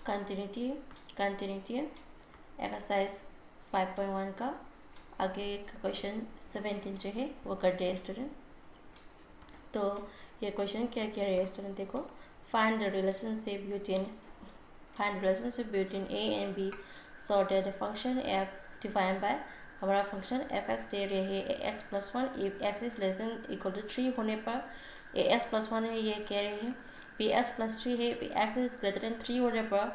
Continuity exercise 5.1 का आगे question 17 जो है वो करते हैं स्टूडेंट। तो ये क्वेश्चन क्या क्या है स्टूडेंट, देखो find the relationship between a and b so that the function f defined by हमारा फंक्शन एफ एक्स दे रहे हैं x plus one, if x is less than equal to 3 होने पर ए एस प्लस वन है, ये कह रहे हैं बी एस प्लस 3 है, एक्स इज ग्रेटर देन 3 होने पर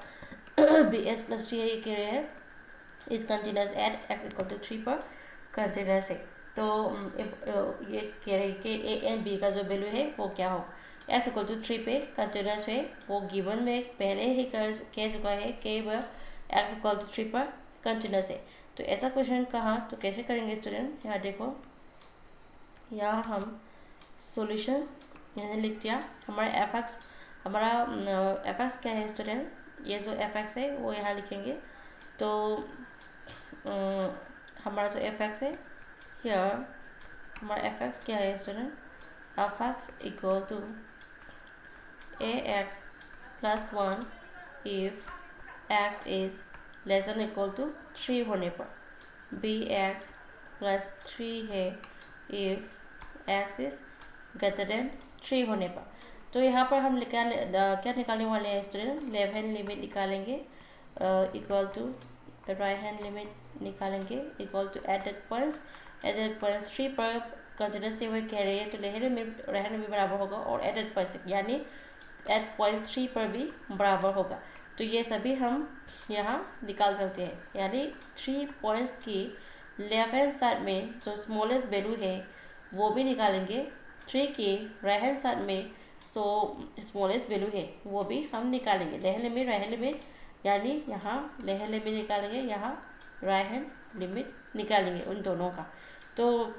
बी एस प्लस 3 है, ये कह रहे हैं is continuous at x equal to 3 पर कंटिन्यूस है। तो ये कह रहे हैं कि ए एंड बी का जो वैल्यू है वो क्या हो, एक्स इक्वल टू 3 पे कंटिन्यूस है, वो गिवन में पहले ही कह चुका है कि वह एक्स इक्वल टू 3 पर कंटिन्यूस है। तो ऐसा क्वेश्चन कहाँ तो कैसे करेंगे स्टूडेंट, यहाँ देखो, यहाँ हम सॉल्यूशन मैंने लिख दिया, हमारा एफ एक्स क्या है स्टूडेंट, ये जो एफ एक्स है वो यहाँ लिखेंगे। तो हमारा जो एफ एक्स है हियर, हमारा एफ एक्स क्या है student, f x equal to a x plus one if x is less than equal to 3 होने पर, बी एक्स प्लस 3 है if x is greater than 3 होने पर। तो यहाँ पर हम क्या निकालने वाले हैं स्टूडेंट, लेफ्ट हैंड लिमिट निकालेंगे equal to right hand limit निकालेंगे इक्वल टू एडेड पॉइंट्स 3 पर कंटिन्यूस से हुए कह रहे हैं, तो लेफ्ट लिमिट राइट हैंड में बराबर होगा और एडेड पॉइंट्स यानी एट पॉइंट 3 पर भी बराबर होगा। तो ये सभी हम यहाँ निकाल सकते हैं, यानी 3 पॉइंट्स की लेफ्ट हैंड साइड में जो स्मॉलेस्ट वैल्यू है वो भी निकालेंगे, 3 के राइट हैंड साइड में सो स्मॉलेस्ट वैल्यू है वो भी हम निकालेंगे, left hand limit right hand limit, यानी यहाँ लेफ्ट हैंड लिमिट निकालेंगे, यहाँ राइट हैंड लिमिट निकालेंगे उन दोनों का। तो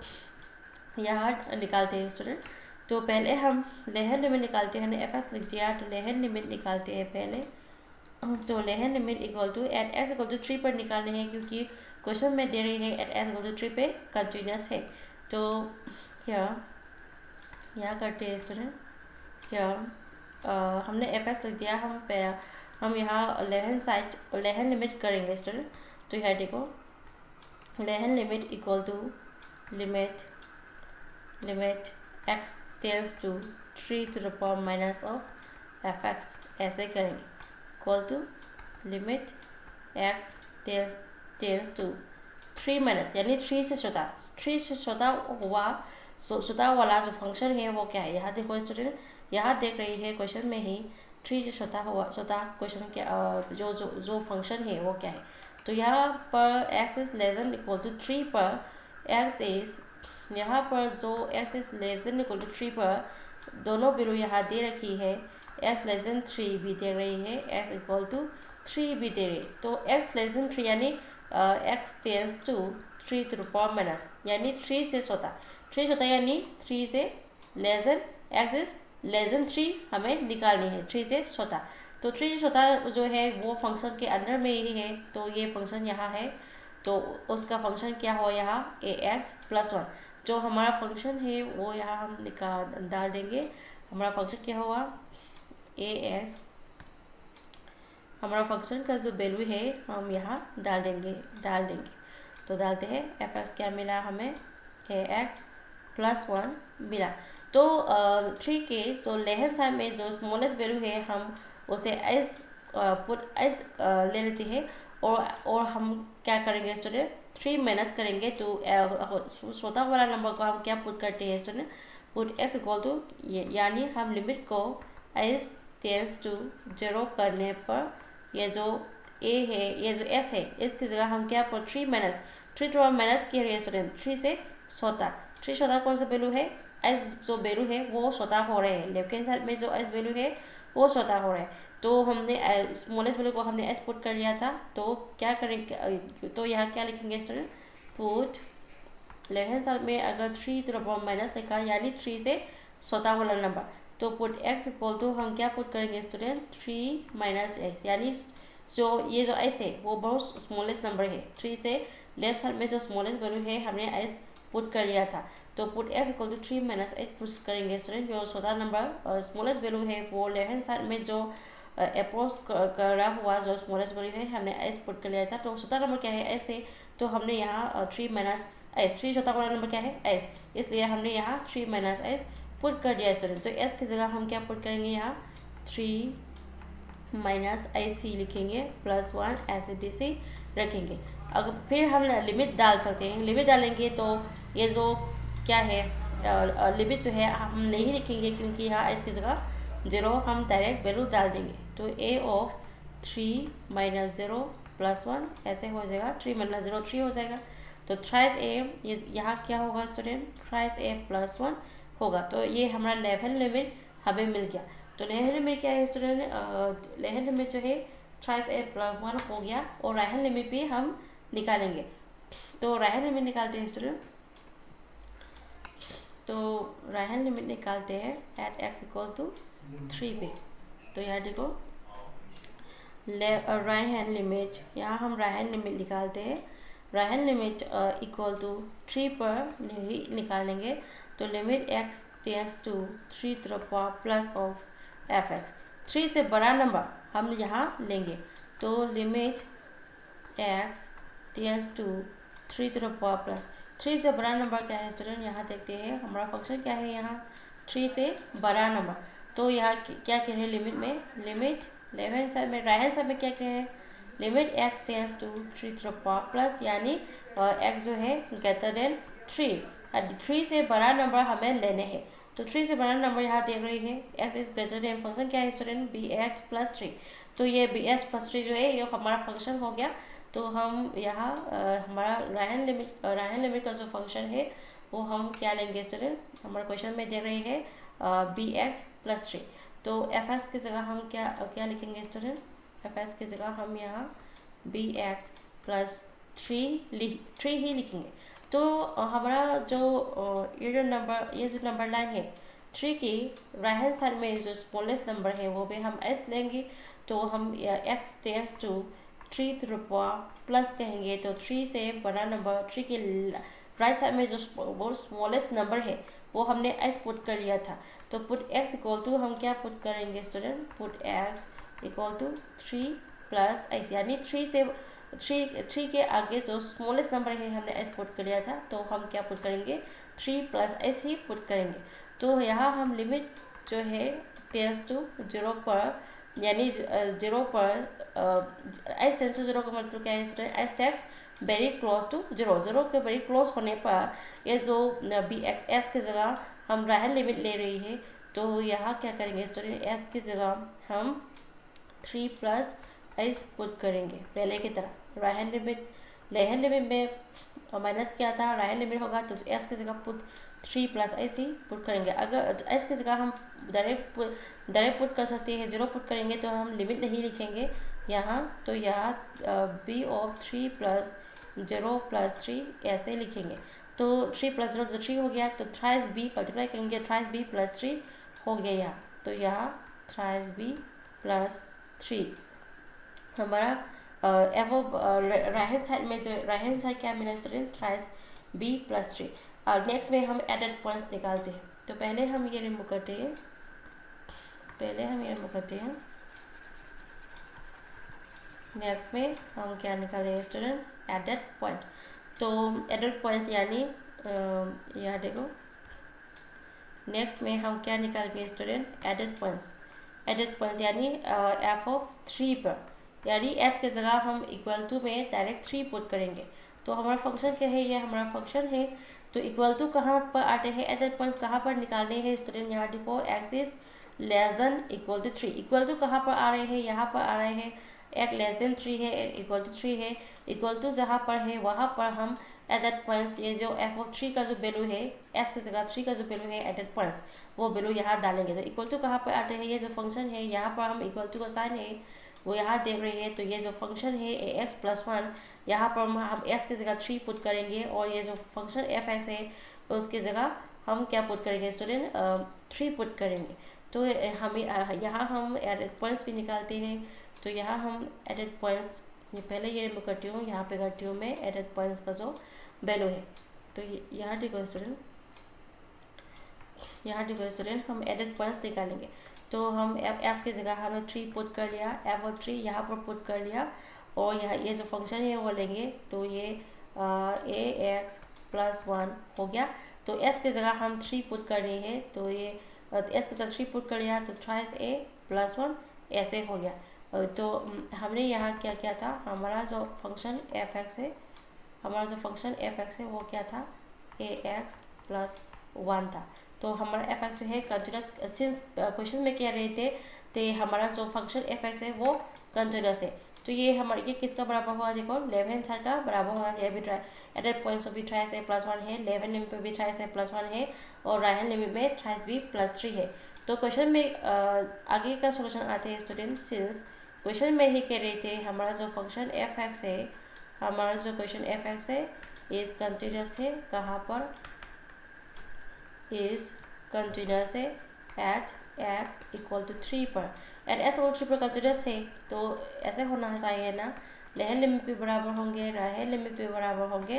यहाँ निकालते हैं स्टूडेंट, तो पहले हम लेफ्ट हैंड लिमिट निकालते हैं, एफ एक्स लिख दिया, तो लेफ्ट हैंड लिमिट निकालते हैं पहले। तो left hand limit equal to at x equal to 3 पर निकालने हैं, क्योंकि क्वेश्चन में दे रही है एट एक्स इक्वल टू 3 पे कंटिन्यूस है। तो यहाँ करते हैं स्टूडेंट, हमने एफ एक्स लिख दिया, हम यहाँ लेफ्ट हैंड लिमिट करेंगे स्टूडेंट। तो यहाँ देखो, left hand limit equal to limit x tends to 3 to the power minus of f x, ऐसे करेंगे equal to limit x tends to 3 minus, यानी 3 से छोटा हुआ छोटा वाला जो फंक्शन है वो क्या है, यहाँ देखो स्टूडेंट, यहाँ देख रही है क्वेश्चन में ही 3 से छोटा क्वेश्चन क्या जो फंक्शन है वो क्या है। तो यहाँ पर x is less than equal to 3 पर x इज, यहाँ पर जो x is less than equal to 3 पर दोनों वैल्यू यहाँ दे रखी है, x लेस देन 3 भी दे रही है, x इक्वल टू 3 भी दे रही है। तो x लेस देन 3 यानी x tends to 3 to the power minus, यानी 3 से छोटा यानी 3 से less than, x is less than 3 हमें निकालनी है, 3 से छोटा। तो 3 से छोटा जो है वो फंक्शन के अंदर में ही है, तो ये फंक्शन यहाँ है, तो उसका फंक्शन क्या हो यहाँ ए एक्स प्लस वन, जो हमारा फंक्शन है वो यहाँ हम डाल देंगे। हमारा फंक्शन क्या होगा ए एक्स, हमारा फंक्शन का जो वैल्यू है हम यहाँ डाल देंगे। तो डालते हैं एफ एक्स क्या मिला हमें, ए एक्स प्लस वन मिला। तो 3 के जो लेफ्ट हैंड साइड में जो स्मॉलेस्ट वैल्यू है हम उसे एस ले लेते हैं, और हम क्या करेंगे स्टूडेंट, 3 माइनस करेंगे, तो छोटा वाला नंबर को हम क्या पुट करते हैं student, put s equal to, यानी हम लिमिट को एस टेंस टू 0 करने पर ये जो ए है, ये जो एस है, इसकी जगह हम क्या पर 3 माइनस, 3 to माइनस किया है स्टूडेंट, 3 से छोटा कौन सा वैल्यू है, एस जो वैल्यू है वो छोटा हो रहे हैं, लेफ्ट हैंड साइड में जो एस वैल्यू है वो छोटा हो रहा है। तो हमने स्मॉलेस्ट वैल्यू को हमने एस पुट कर लिया था, तो क्या करेंगे, तो यहाँ क्या लिखेंगे student, put left hand side में अगर 3 to the power माइनस लिखा, यानी 3 से छोटा वाला नंबर, तो पुट एक्स इक्वल टू हम क्या पुट करेंगे स्टूडेंट, 3 माइनस एक्स, यानी ये जो एस है वो बहुत स्मॉलेस्ट नंबर है, 3 से लेफ्ट साइड में जो स्मॉलेस्ट वैल्यू है हमने एस पुट कर लिया था, तो put x equal to 3 minus x put करेंगे स्टूडेंट, जो छोटा नंबर स्मॉलेस्ट वैल्यू है वो लेफ्ट हैंड साइड में जो अप्रोच करा हुआ जो स्मॉलेस्ट वैल्यू है हमने एस पुट कर लिया था। तो छोटा नंबर क्या है एस है, तो हमने यहाँ 3 माइनस एस, 3 छोटा बड़ा नंबर क्या है एस, इसलिए हमने यहाँ 3 माइनस एस पुट कर दिया स्टूडेंट। तो एस की जगह हम क्या पुट करेंगे, यहाँ 3 माइनस एस ही लिखेंगे प्लस 1 ऐसे डी सी रखेंगे। अगर फिर हम लिमिट डाल सकते हैं, लिमिट डालेंगे तो ये जो क्या है लिमिट जो है हम नहीं लिखेंगे, क्योंकि यहाँ एस की जगह 0 हम डायरेक्ट वैल्यू डाल देंगे। तो ए ऑफ 3 माइनस 0 प्लस 1 ऐसे हो जाएगा, 3 माइनस 0 3 हो जाएगा। तो थ्राइस ए ये यहाँ क्या होगा स्टूडेंट, थ्राइस ए प्लस 1 होगा। तो ये हमारा लेवल लिमिट हमें मिल गया। तो लेवल लिमिट क्या है स्टूडेंट, लेवल लिमिट जो है थ्राइस ए प्लस 1 हो गया, और राइट हैंड लिमिट भी हम निकालेंगे। तो राइट हैंड लिमिट निकालते हैं स्टूडेंट, तो राइट हैंड लिमिट निकालते हैं एट एक्स इक्वल टू 3 पे। तो यहाँ देखो राइट हैंड लिमिट, यहाँ हम राइट हैंड लिमिट निकालते हैं, right hand limit equal to 3 पर निकालेंगे। तो limit x tends to 3 to the power plus of f x, 3 से बड़ा नंबर हम यहाँ लेंगे। तो limit x tends to 3 to the power plus, 3 से बड़ा नंबर क्या है स्टूडेंट, यहाँ देखते हैं हमारा फंक्शन क्या है, यहाँ 3 से बड़ा नंबर। तो यहाँ क्या कह रहे हैं लिमिट में, लिमिट लेफ्ट हैंड साइड में, राइट हैंड साइड में क्या कह रहे हैं, limit x tends to 3 to the power plus, यानी एक्स जो है ग्रेटर देन 3, 3 से बड़ा नंबर हमें लेने हैं। तो 3 से बड़ा नंबर यहाँ देख रही है, x is greater then, function क्या है स्टूडेंट बी एक्स प्लस 3। तो ये बी एक्स प्लस 3 जो है ये हमारा फंक्शन हो गया। तो हम यहाँ हमारा राइट हैंड लिमिट का जो फंक्शन है वो हम क्या लेंगे स्टूडेंट, हमारे क्वेश्चन में दे रही है बी एक्स प्लस 3। तो एफ एस की जगह हम क्या लिखेंगे स्टूडेंट, एफ एस की जगह हम यहाँ बी एक्स प्लस 3 ही लिखेंगे। तो हमारा जो ये जो नंबर लाइन है 3 की राइट हैंड साइड में जो स्मॉलेस्ट नंबर है वो भी हम एस लेंगे। तो हम x tends to 3 to the power plus कहेंगे। तो 3 से बड़ा नंबर, 3 के राइट साइड में जो बहुत स्मॉलेस्ट नंबर है वो हमने एस पुट कर लिया था। तो पुट एक्स इक्वल टू हम क्या पुट करेंगे student, put x equal to 3 plus s, यानी 3 के आगे जो स्मॉलेस्ट नंबर है हमने एस पुट कर लिया था, तो हम क्या पुट करेंगे 3 प्लस एस ही पुट करेंगे। तो यहाँ हम लिमिट जो है टेंड्स टू 0 पर, यानी 0 पर एस टेंड्स टू 0 का मतलब क्या है student, s takes very close to 0 के वेरी क्लोज होने पर ये जो बी एक्स एस की जगह हम राइट हैंड लिमिट ले रही है। तो यहाँ क्या करेंगे स्टूडेंट, एस की जगह हम 3 प्लस एस पुट करेंगे पहले की तरह। Right hand limit, left hand limit में माइनस क्या था, राइट हैंड लिमिट होगा, तो एस की जगह पुट 3 प्लस एस ही पुट करेंगे। अगर एस की जगह हम डायरेक्ट पुट कर सकते हैं, 0 पुट करेंगे तो हम लिमिट नहीं लिखेंगे यहाँ। तो यहाँ बी ऑफ 3 प्लस 0 प्लस 3 ऐसे लिखेंगे। तो 3 प्लस 0 तो 3 हो गया, तो थ्राइस बी मल्टीप्लाई करेंगे, थ्राइस बी प्लस 3 हो गया यहाँ। तो यहाँ थ्राइस बी प्लस 3 हमारा एव राइट हैंड साइड में, जो राइट हैंड साइड क्या मिला स्टूडेंट, थ्राइस बी प्लस 3। और नेक्स्ट में हम एडेड पॉइंट्स निकालते हैं। तो पहले हम ये रिमूव करते हैं, नेक्स्ट में हम क्या निकालेंगे स्टूडेंट, एडेड पॉइंट। तो एडेड पॉइंट्स यानी यहाँ देखो, नेक्स्ट में हम क्या निकालेंगे स्टूडेंट, एडेड पॉइंट्स यानी एफ ऑफ 3 पर, यानी एस की जगह हम इक्वल टू में डायरेक्ट 3 पुट करेंगे। तो हमारा फंक्शन क्या है, ये हमारा फंक्शन है। तो इक्वल टू कहाँ पर आते हैं, एडेड पॉइंट्स कहाँ पर निकालने हैं स्टूडेंट, यहाँ देखो x is less than equal to 3, equal to कहाँ पर आ रहे हैं, यहाँ पर आ रहे हैं। एक लेस देन 3 है, एक इक्वल टू 3 है, इक्वल टू जहाँ पर है वहाँ पर हम एडेड पॉइंट्स, ये जो एफ ऑफ 3 का जो वैल्यू है, एस की जगह 3 का जो वैल्यू है एडेड पॉइंट्स, वो वैल्यू यहाँ डालेंगे। तो इक्वल टू कहाँ पर आते हैं, ये जो फंक्शन है यहाँ पर हम इक्वल टू का साइन है वो यहाँ देख रही है। तो ये जो फंक्शन है ए एक्स प्लस 1, यहाँ पर हम एस की जगह 3 पुट करेंगे, और ये जो फंक्शन एफ एक्स है उसकी जगह हम क्या पुट करेंगे स्टूडेंट, 3 पुट करेंगे। तो हमें यहाँ हम एडेड पॉइंट्स भी निकालते हैं। तो यहाँ हम एडेड पॉइंट्स, पहले ये मैं करती हूँ, यहाँ पे करती हूँ मैं एडेड पॉइंट्स का जो वैल्यू है। तो यहाँ देखो स्टूडेंट, हम एडेड पॉइंट्स निकालेंगे। तो हम एस की जगह हमने 3 पुट कर लिया, एफ और 3 यहाँ पर पुट कर लिया, और यहाँ ये जो फंक्शन है वो लेंगे, तो ये ए एक्स प्लस 1 हो गया। तो एस की जगह हम 3 पुट कर रहे हैं, तो ये एस की जगह 3 पुट कर लिया, तो थ्राइस ए प्लस 1 ऐसे हो गया। तो हमने यहाँ क्या किया था, हमारा जो फंक्शन एफ एक्स है, हमारा जो फंक्शन एफ एक्स है वो क्या था, ए एक्स प्लस 1 था। तो हमारा एफ एक्स जो है कंटिन्यूस, सिंस क्वेश्चन में कह रहे थे तो हमारा जो फंक्शन एफ एक्स है वो कंटिन्यूस है, तो ये हमारे ये किसका बराबर हुआ, देखो लेफ्ट हैंड साइड का बराबर हुआ। ये भी ट्राई एडेड पॉइंट्स भी थ्राइस ए प्लस 1 है, लेफ्ट हैंड लिमिट पे भी थ्राइस ए प्लस 1 है, और राइट हैंड लिमिट में थ्राइस बी प्लस 3 है। तो क्वेश्चन में आगे का सोल्यूशन आते हैं स्टूडेंट, सिंस क्वेश्चन में ही कह रहे थे हमारा जो फंक्शन एफ एक्स है, हमारा जो क्वेश्चन एफ एक्स है इज कंटिन्यूस है, कहाँ पर, इज कंटिन्यूस है एट एक्स इक्वल टू 3 पर, एट एक्स इक्वल 3 पर कंटिन्यूस है, तो ऐसे होना चाहिए ना, लेहन लिमिट भी बराबर होंगे, राइट लिमिट भी बराबर होंगे,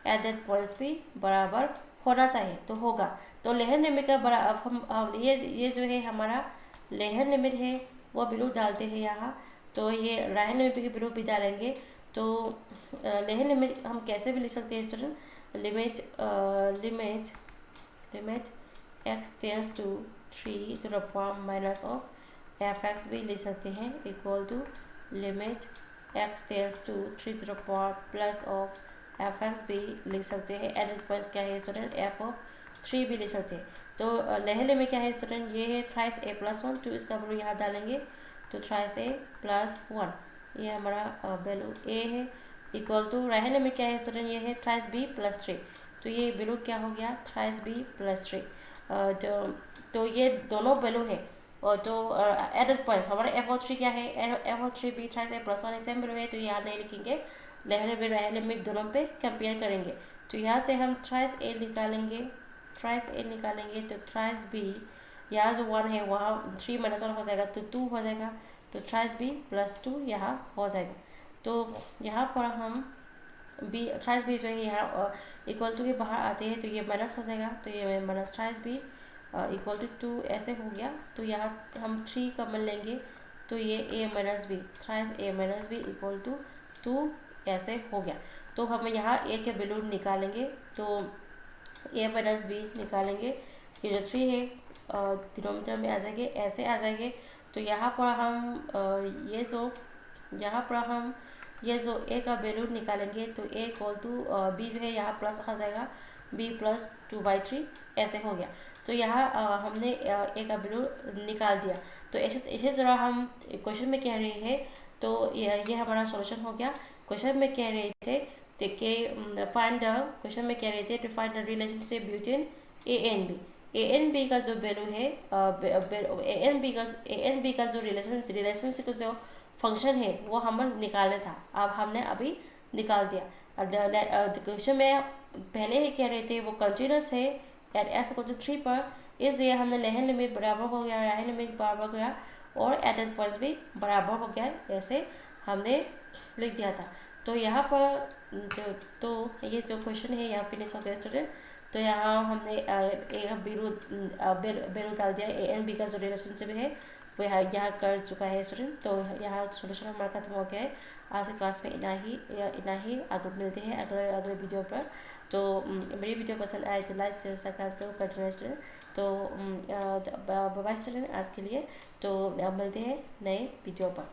एट दैट पॉइंट्स भी बराबर होना चाहिए, तो होगा। तो लेहन लिमिट का बराबर हम ये जो है हमारा लेहन लिमिट है वो वैल्यू डालते हैं यहाँ, तो ये राइट लिमिट की वैल्यू भी डालेंगे। तो लेहन लिमिट हम कैसे भी लिख सकते हैं student, limit limit x tends to 3 to the power minus of f x भी लिख सकते हैं, equal to limit x tends to 3 to the power plus of f x भी लिख सकते हैं। एडेड पॉइंट्स क्या है स्टूडेंट, एफ ऑफ 3 भी लिख सकते हैं। तो लहले में क्या है स्टूडेंट, ये है थ्राइस ए प्लस 1, तो इसका वैल्यू यहाँ डालेंगे, तो थ्राइस ए प्लस 1 ये हमारा वैल्यू ए है, इक्वल टू राइट हैंड में क्या है स्टूडेंट, ये है थ्राइस बी प्लस 3, तो ये वैल्यू क्या हो गया, थ्राइस बी प्लस 3। तो ये दोनों वैल्यू है, और जो एडेड पॉइंट्स हमारे एफ ओ 3 क्या है, एफ ओ 3 बी थ्राइस ए प्लस 1 सेम वैल्यू है, तो यहाँ नहीं लिखेंगे, लेहन में राइट लिमिट दोनों पे कंपेयर करेंगे। तो यहाँ से हम थ्राइस ए निकालेंगे, थ्राइस ए निकालेंगे, तो थ्राइस बी यहाँ जो 1 है वहाँ 3 माइनस 1 हो जाएगा, तो 2 हो जाएगा, तो थ्राइस बी प्लस 2 यहाँ हो जाएगा। तो यहाँ पर हम बी थ्राइस बी जो है यहाँ इक्वल टू के बाहर आते हैं, तो ये माइनस हो जाएगा, तो ये minus thrice b equal to 2 ऐसे हो गया। तो यहाँ हम 3 कॉमन लेंगे, तो ये A minus B, thrice A minus B equal to 2 ऐसे हो गया। तो हम यहाँ ए के वैल्यू निकालेंगे, तो ए माइनस बी निकालेंगे, ये जो 3 है डिनोमिनेटर में आ जाएंगे, ऐसे आ जाएंगे। तो यहाँ पर हम यहाँ पर हम ये जो ए का वैल्यू निकालेंगे, तो ए इक्वल टू बी जो है यहाँ प्लस आ जाएगा, बी प्लस 2/3 ऐसे हो गया। तो यहाँ हमने ए का वैल्यू निकाल दिया। तो इसी तरह हम क्वेश्चन में कह रहे हैं, तो ये हमारा सॉल्यूशन हो गया। क्वेश्चन में कह रहे थे फाइंड द, क्वेश्चन में कह रहे थे to find the relationship between a and b. A and b का जो वैल्यू है, ए एंड बी का जो रिलेशनशिप जो फंक्शन है वो हमें निकालना था, अब हमने अभी निकाल दिया। क्वेश्चन में पहले ही कह रहे थे वो कंटिन्यूस है एट एस इक्वल टू 3 पर, इसलिए हमने लेहन लिमिट बराबर हो गया, राइट लिमिट बराबर हो गया, और एडेड पॉइंट्स भी बराबर हो गया, ऐसे हमने लिख दिया था। तो यहाँ पर तो ये जो क्वेश्चन है यहाँ फिनिश हो गया स्टूडेंट। तो यहाँ हमने बेरू डाल दिया, ए एंड बी का जो रिलेशनशिप है वो यहाँ कर चुका है स्टूडेंट। तो यहाँ सोल्यूशन हमारा खत्म हो गया है। आज के क्लास में इतना ही आगे मिलते हैं अगले वीडियो पर। तो मेरी वीडियो पसंद आए तो लाइक शेयर सब्सक्राइब जरूर करते हैं स्टूडेंट। तो बाय स्टूडेंट आज के लिए, तो मिलते हैं नए वीडियो पर।